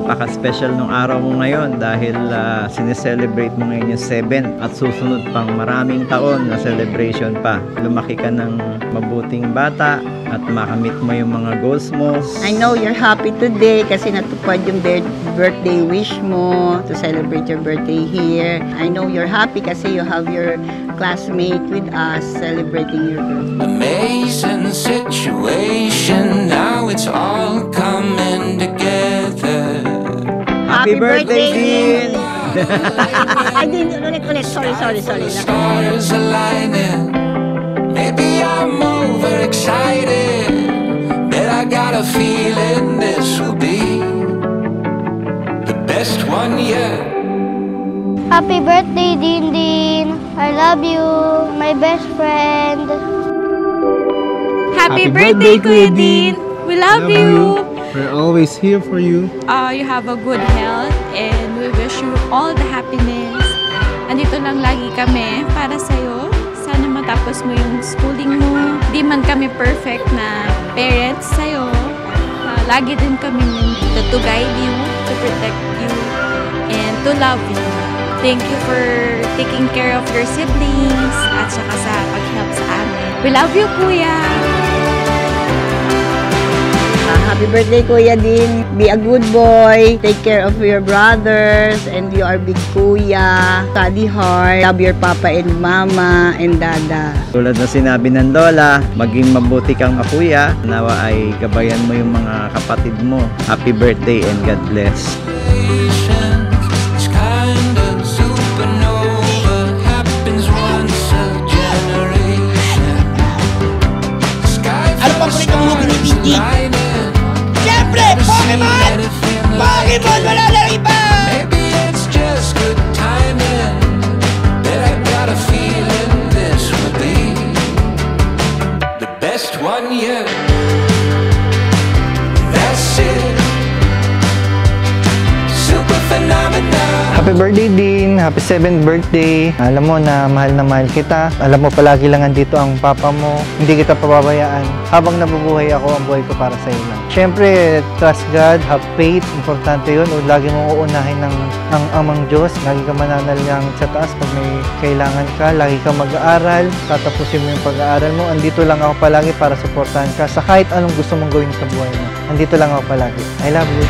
Napaka-special nung araw mo ngayon dahil sineselebrate mo ngayon yung 7th at susunod pang maraming taon na celebration pa. Lumaki ka ng mabuting bata at makamit mo yung mga goals mo. I know you're happy today kasi natupad yung birthday wish mo to celebrate your birthday here. I know you're happy kasi you have your classmate with us celebrating your birthday. Amazing situation, now it's all coming together. Happy birthday, Dean! Ay, Dean, ulit. Sorry. Stars aligning. Maybe I'm overexcited, but I got a feeling this will be the best one yet. Happy birthday, Din. I love you, my best friend. Happy birthday, Kuya Din. We love you. We're always here for you. You have a good health and we wish you all the happiness. Andito lang lagi kami para sa'yo. Sana matapos mo yung schooling mo. Di man kami perfect na parents sa'yo. Lagi din kami nandito to guide you, to protect you, and to love you. Thank you for taking care of your siblings at saka sa pag-help sa amin. We love you, Kuya! Happy birthday, Kuya Din. Be a good boy. Take care of your brothers. And you are big Kuya. Study hard. Love your papa and mama and dada. Tulad na sinabi ng Lola, maging mabuti kang kuya. Nawa ay gabayan mo yung mga kapatid mo. Happy birthday and God bless. Ano pang kulit ang hugin ni Pinky? Siyempre! Pokemon! Pokemon! Wala lang iba! Maybe it's just good timing, but I got a feeling this will be the best one yet. That's it. Super phenomenal. Happy birthday, Dean! Happy 7th birthday! Alam mo na mahal kita. Alam mo palagi lang andito ang papa mo. Hindi kita pababayaan. Habang nabubuhay ako, ang buhay ko para sa iyo lang. Siyempre, trust God, have faith. Importante yun. O, lagi mong uunahin ng amang Diyos. Lagi ka mananalang sa taas pag may kailangan ka. Lagi ka mag-aaral. Tatapusin mo yung pag-aaral mo. Andito lang ako palagi para suportahan ka sa kahit anong gusto mong gawin sa buhay mo. Andito lang ako palagi. I love you.